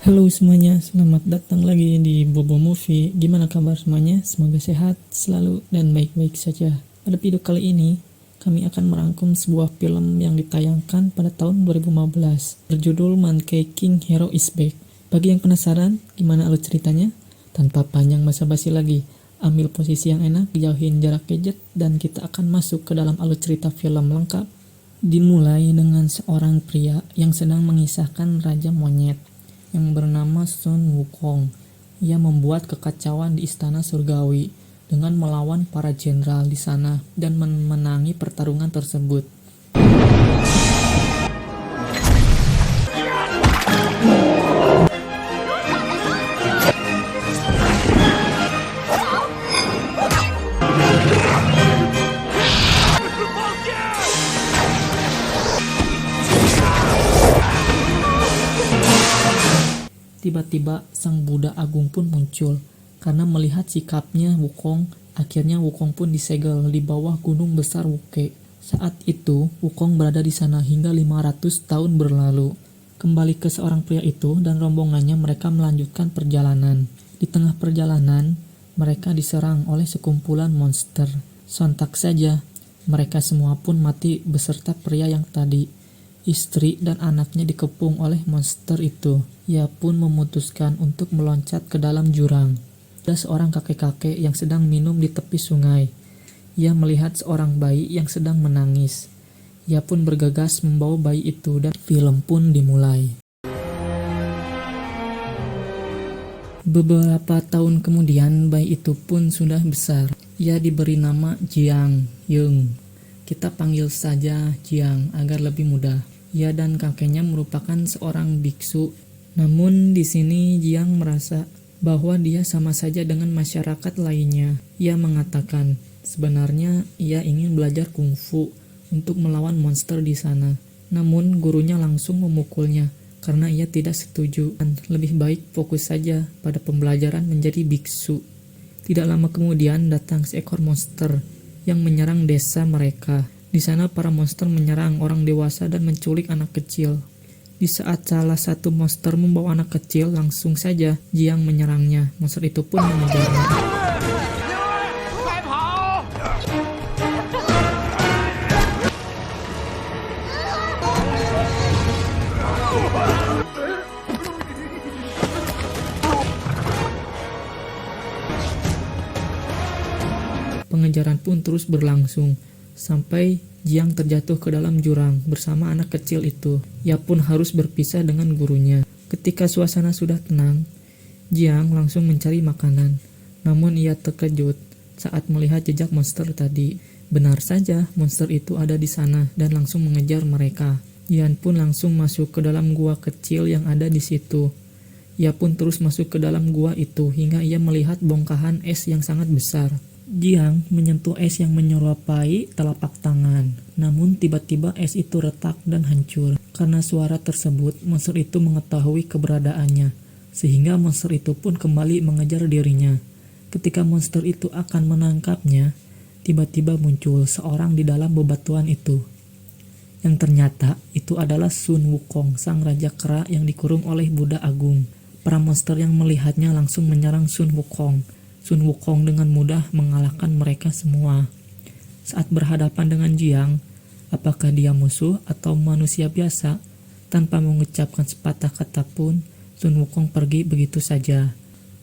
Halo semuanya, selamat datang lagi di Bobo Movie. Gimana kabar semuanya? Semoga sehat selalu dan baik-baik saja. Pada video kali ini, kami akan merangkum sebuah film yang ditayangkan pada tahun 2015 berjudul Monkey King Hero is Back. Bagi yang penasaran, gimana alur ceritanya? Tanpa panjang basa-basi lagi, ambil posisi yang enak, jauhin jarak gadget, dan kita akan masuk ke dalam alur cerita film lengkap. Dimulai dengan seorang pria yang sedang mengisahkan Raja Monyet yang bernama Sun Wukong. Ia membuat kekacauan di istana surgawi dengan melawan para jenderal di sana dan memenangi pertarungan tersebut. Tiba-tiba sang Buddha Agung pun muncul. Karena melihat sikapnya Wukong, akhirnya Wukong pun disegel di bawah gunung besar Wuke. Saat itu, Wukong berada di sana hingga 500 tahun berlalu. Kembali ke seorang pria itu dan rombongannya, mereka melanjutkan perjalanan. Di tengah perjalanan, mereka diserang oleh sekumpulan monster. Sontak saja, mereka semua pun mati beserta pria yang tadi. Istri dan anaknya dikepung oleh monster itu. Ia pun memutuskan untuk meloncat ke dalam jurang. Ada seorang kakek-kakek yang sedang minum di tepi sungai. Ia melihat seorang bayi yang sedang menangis. Ia pun bergegas membawa bayi itu dan film pun dimulai. Beberapa tahun kemudian bayi itu pun sudah besar. Ia diberi nama Jiang Yung. Kita panggil saja Jiang agar lebih mudah. Ia dan kakeknya merupakan seorang biksu. Namun di sini Jiang merasa bahwa dia sama saja dengan masyarakat lainnya. Ia mengatakan sebenarnya ia ingin belajar kungfu untuk melawan monster di sana. Namun gurunya langsung memukulnya karena ia tidak setuju dan lebih baik fokus saja pada pembelajaran menjadi biksu. Tidak lama kemudian datang seekor monster yang menyerang desa mereka. Di sana para monster menyerang orang dewasa dan menculik anak kecil. Di saat salah satu monster membawa anak kecil, langsung saja Jiang menyerangnya. Monster itu pun mengejarnya. Pengejaran pun terus berlangsung sampai Jiang terjatuh ke dalam jurang bersama anak kecil itu. Ia pun harus berpisah dengan gurunya. Ketika suasana sudah tenang, Jiang langsung mencari makanan. Namun ia terkejut saat melihat jejak monster tadi. Benar saja, monster itu ada di sana dan langsung mengejar mereka. Jiang pun langsung masuk ke dalam gua kecil yang ada di situ. Ia pun terus masuk ke dalam gua itu hingga ia melihat bongkahan es yang sangat besar. Jiang menyentuh es yang menyerupai telapak tangan. Namun tiba-tiba es itu retak dan hancur. Karena suara tersebut, monster itu mengetahui keberadaannya. Sehingga monster itu pun kembali mengejar dirinya. Ketika monster itu akan menangkapnya, tiba-tiba muncul seorang di dalam bebatuan itu. Yang ternyata itu adalah Sun Wukong, sang raja kera yang dikurung oleh Buddha Agung. Para monster yang melihatnya langsung menyerang Sun Wukong. Sun Wukong dengan mudah mengalahkan mereka semua. Saat berhadapan dengan Jiang, apakah dia musuh atau manusia biasa? Tanpa mengucapkan sepatah kata pun, Sun Wukong pergi begitu saja.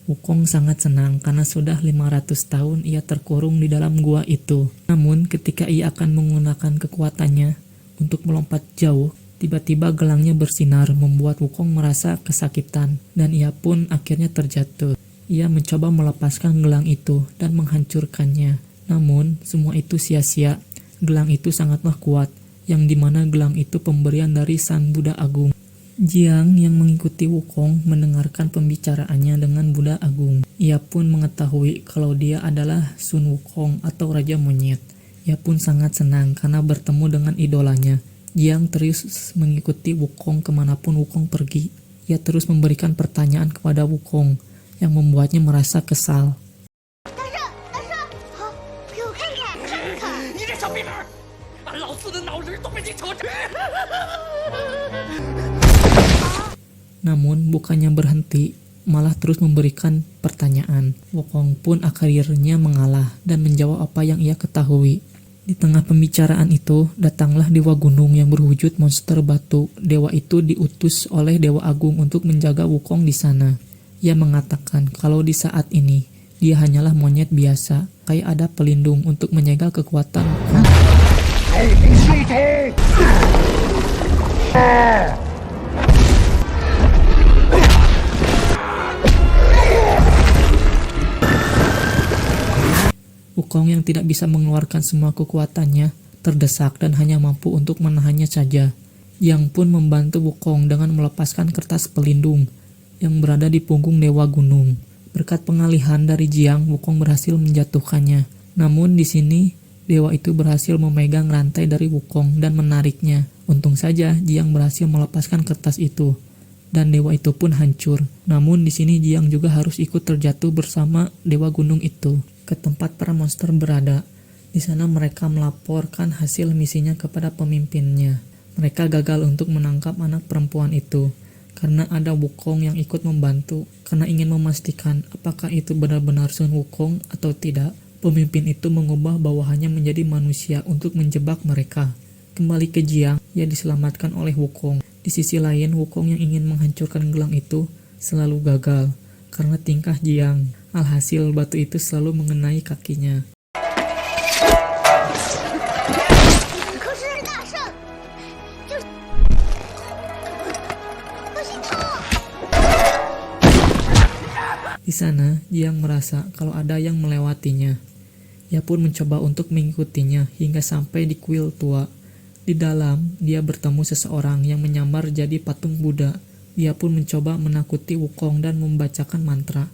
Wukong sangat senang karena sudah 500 tahun ia terkurung di dalam gua itu. Namun ketika ia akan menggunakan kekuatannya untuk melompat jauh, tiba-tiba gelangnya bersinar membuat Wukong merasa kesakitan dan ia pun akhirnya terjatuh. Ia mencoba melepaskan gelang itu dan menghancurkannya. Namun, semua itu sia-sia. Gelang itu sangatlah kuat, yang dimana gelang itu pemberian dari Sang Buddha Agung. Jiang yang mengikuti Wukong mendengarkan pembicaraannya dengan Buddha Agung. Ia pun mengetahui kalau dia adalah Sun Wukong atau Raja Monyet. Ia pun sangat senang karena bertemu dengan idolanya. Jiang terus mengikuti Wukong kemanapun Wukong pergi. Ia terus memberikan pertanyaan kepada Wukong yang membuatnya merasa kesal. Namun bukannya berhenti, malah terus memberikan pertanyaan. Wukong pun akhirnya mengalah dan menjawab apa yang ia ketahui. Di tengah pembicaraan itu, datanglah Dewa Gunung yang berwujud monster batu. Dewa itu diutus oleh Dewa Agung untuk menjaga Wukong di sana. Ia mengatakan kalau di saat ini, dia hanyalah monyet biasa, kayak ada pelindung untuk menyegel kekuatan Wukong. Wukong yang tidak bisa mengeluarkan semua kekuatannya terdesak dan hanya mampu untuk menahannya saja. Yang pun membantu Wukong dengan melepaskan kertas pelindung yang berada di punggung Dewa Gunung. Berkat pengalihan dari Jiang, Wukong berhasil menjatuhkannya. Namun di sini dewa itu berhasil memegang rantai dari Wukong dan menariknya. Untung saja Jiang berhasil melepaskan kertas itu dan dewa itu pun hancur. Namun di sini Jiang juga harus ikut terjatuh bersama Dewa Gunung itu ke tempat para monster berada. Di sana mereka melaporkan hasil misinya kepada pemimpinnya. Mereka gagal untuk menangkap anak perempuan itu karena ada Wukong yang ikut membantu. Karena ingin memastikan apakah itu benar-benar Sun Wukong atau tidak, pemimpin itu mengubah bawahannya menjadi manusia untuk menjebak mereka. Kembali ke Jiang, ia diselamatkan oleh Wukong. Di sisi lain, Wukong yang ingin menghancurkan gelang itu selalu gagal karena tingkah Jiang. Alhasil batu itu selalu mengenai kakinya. Di sana, Jiang merasa kalau ada yang melewatinya. Ia pun mencoba untuk mengikutinya hingga sampai di kuil tua. Di dalam, dia bertemu seseorang yang menyamar jadi patung Buddha. Dia pun mencoba menakuti Wukong dan membacakan mantra.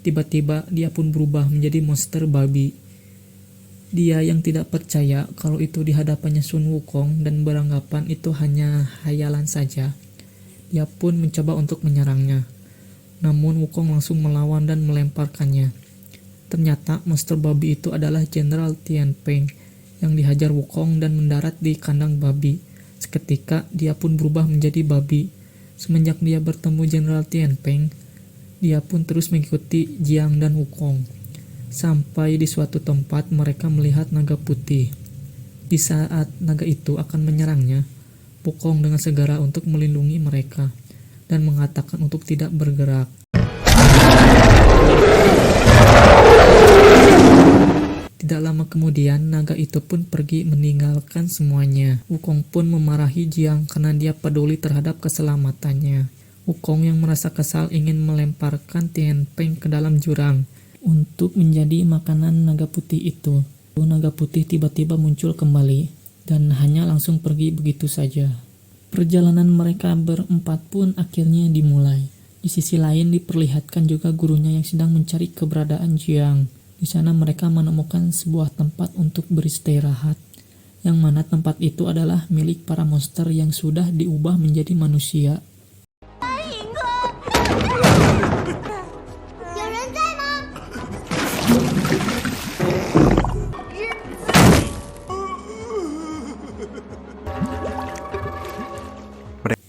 Tiba-tiba, dia pun berubah menjadi monster babi. Dia yang tidak percaya kalau itu di hadapannya Sun Wukong dan beranggapan itu hanya hayalan saja. Dia pun mencoba untuk menyerangnya. Namun Wukong langsung melawan dan melemparkannya. Ternyata monster babi itu adalah Jenderal Tianping yang dihajar Wukong dan mendarat di kandang babi. Seketika dia pun berubah menjadi babi. Semenjak dia bertemu Jenderal Tianping, dia pun terus mengikuti Jiang dan Wukong. Sampai di suatu tempat mereka melihat naga putih. Di saat naga itu akan menyerangnya, Wukong dengan segera untuk melindungi mereka dan mengatakan untuk tidak bergerak. Tidak lama kemudian, naga itu pun pergi meninggalkan semuanya. Wukong pun memarahi Jiang karena dia peduli terhadap keselamatannya. Wukong yang merasa kesal ingin melemparkan Tianping ke dalam jurang untuk menjadi makanan naga putih itu. Naga putih tiba-tiba muncul kembali dan hanya langsung pergi begitu saja. Perjalanan mereka berempat pun akhirnya dimulai. Di sisi lain diperlihatkan juga gurunya yang sedang mencari keberadaan Jiang. Di sana mereka menemukan sebuah tempat untuk beristirahat, yang mana tempat itu adalah milik para monster yang sudah diubah menjadi manusia.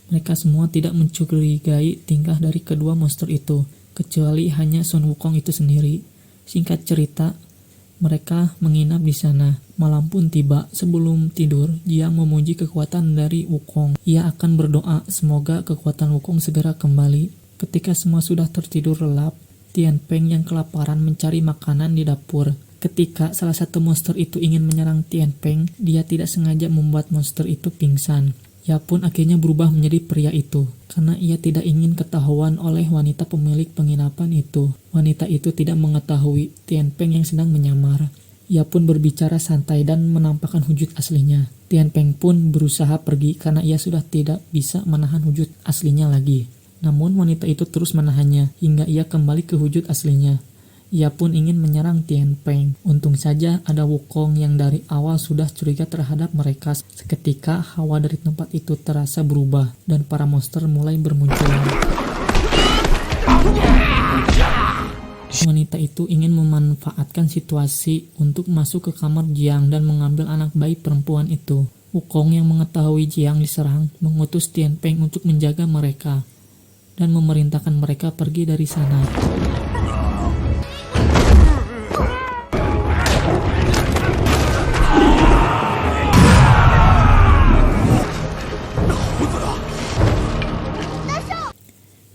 Mereka semua tidak mencurigai tingkah dari kedua monster itu, kecuali hanya Sun Wukong itu sendiri. Singkat cerita, mereka menginap di sana. Malam pun tiba. Sebelum tidur, Jiang memuji kekuatan dari Wukong. Ia akan berdoa semoga kekuatan Wukong segera kembali. Ketika semua sudah tertidur lelap, Tianping yang kelaparan mencari makanan di dapur. Ketika salah satu monster itu ingin menyerang Tianping, dia tidak sengaja membuat monster itu pingsan. Ia pun akhirnya berubah menjadi pria itu, karena ia tidak ingin ketahuan oleh wanita pemilik penginapan itu. Wanita itu tidak mengetahui Tianping yang sedang menyamar. Ia pun berbicara santai dan menampakkan wujud aslinya. Tianping pun berusaha pergi karena ia sudah tidak bisa menahan wujud aslinya lagi. Namun wanita itu terus menahannya, hingga ia kembali ke wujud aslinya. Ia pun ingin menyerang Tianping. Untung saja ada Wukong yang dari awal sudah curiga terhadap mereka. Seketika hawa dari tempat itu terasa berubah dan para monster mulai bermunculan. Wanita itu ingin memanfaatkan situasi untuk masuk ke kamar Jiang dan mengambil anak bayi perempuan itu. Wukong yang mengetahui Jiang diserang mengutus Tianping untuk menjaga mereka. dan memerintahkan mereka pergi dari sana.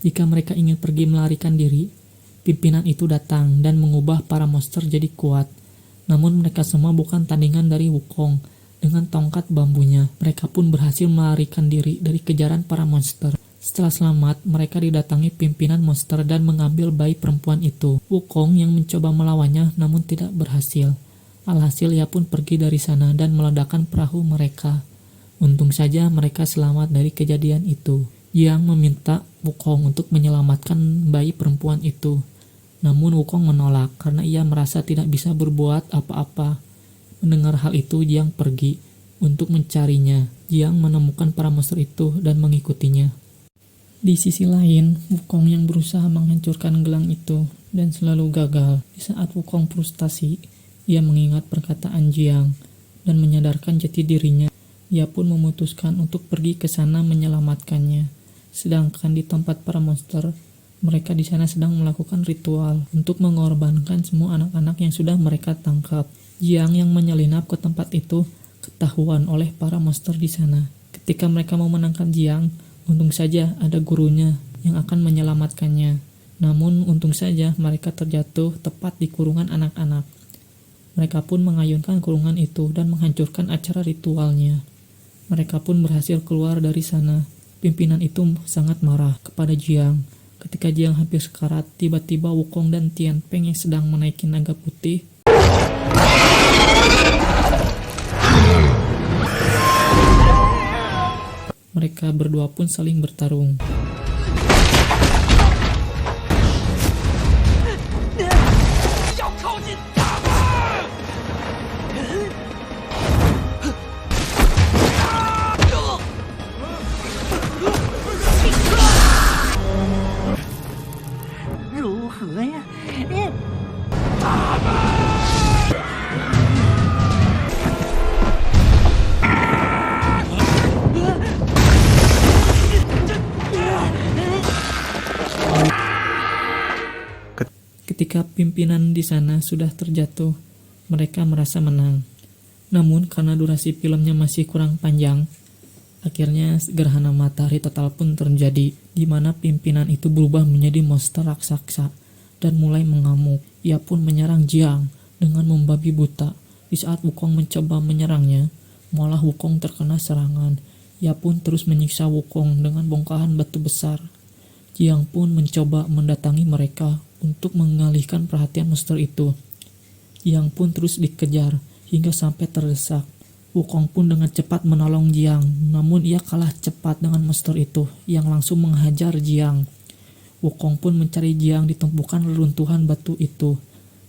Jika mereka ingin pergi melarikan diri, pimpinan itu datang dan mengubah para monster jadi kuat. Namun mereka semua bukan tandingan dari Wukong. Dengan tongkat bambunya, mereka pun berhasil melarikan diri dari kejaran para monster. Setelah selamat, mereka didatangi pimpinan monster dan mengambil bayi perempuan itu. Wukong yang mencoba melawannya namun tidak berhasil. Alhasil ia pun pergi dari sana dan meledakkan perahu mereka. Untung saja mereka selamat dari kejadian itu. Yang meminta Wukong untuk menyelamatkan bayi perempuan itu. Namun Wukong menolak karena ia merasa tidak bisa berbuat apa-apa. Mendengar hal itu, Jiang pergi untuk mencarinya. Jiang menemukan para monster itu dan mengikutinya. Di sisi lain, Wukong yang berusaha menghancurkan gelang itu dan selalu gagal. Di saat Wukong frustasi, ia mengingat perkataan Jiang dan menyadarkan jati dirinya. Ia pun memutuskan untuk pergi ke sana menyelamatkannya. Sedangkan di tempat para monster, mereka di sana sedang melakukan ritual untuk mengorbankan semua anak-anak yang sudah mereka tangkap. Jiang yang menyelinap ke tempat itu ketahuan oleh para monster di sana. Ketika mereka mau menangkap Jiang, untung saja ada gurunya yang akan menyelamatkannya. Namun untung saja mereka terjatuh tepat di kurungan anak-anak. Mereka pun mengayunkan kurungan itu dan menghancurkan acara ritualnya. Mereka pun berhasil keluar dari sana. Pimpinan itu sangat marah kepada Jiang. Ketika Jiang hampir sekarat, tiba-tiba Wukong dan Tian Peng yang sedang menaiki naga putih mereka berdua pun saling bertarung. Ketika pimpinan di sana sudah terjatuh, mereka merasa menang. Namun karena durasi filmnya masih kurang panjang, akhirnya gerhana matahari total pun terjadi, di mana pimpinan itu berubah menjadi monster raksasa dan mulai mengamuk. Ia pun menyerang Jiang dengan membabi buta. Di saat Wukong mencoba menyerangnya, malah Wukong terkena serangan. Ia pun terus menyiksa Wukong dengan bongkahan batu besar. Jiang pun mencoba mendatangi mereka untuk mengalihkan perhatian monster itu. Jiang pun terus dikejar hingga sampai terdesak. Wukong pun dengan cepat menolong Jiang, namun ia kalah cepat dengan monster itu yang langsung menghajar Jiang. Wukong pun mencari Jiang di tumpukan reruntuhan batu itu,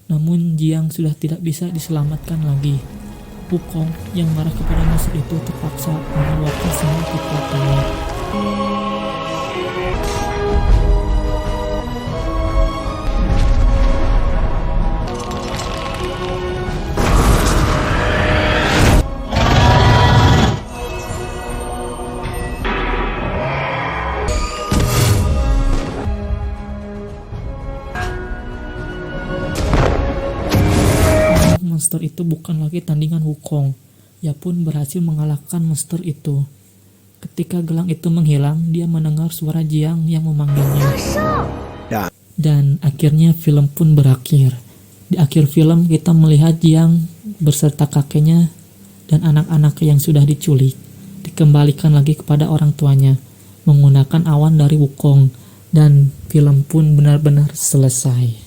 namun Jiang sudah tidak bisa diselamatkan lagi. Wukong yang marah kepada monster itu terpaksa mengeluarkan semua kekuatannya. Monster itu bukan lagi tandingan Wukong. Ia pun berhasil mengalahkan monster itu. Ketika gelang itu menghilang, dia mendengar suara Jiang yang memanggilnya. Dan akhirnya film pun berakhir. Di akhir film kita melihat Jiang beserta kakeknya dan anak-anak yang sudah diculik dikembalikan lagi kepada orang tuanya menggunakan awan dari Wukong, dan film pun benar-benar selesai.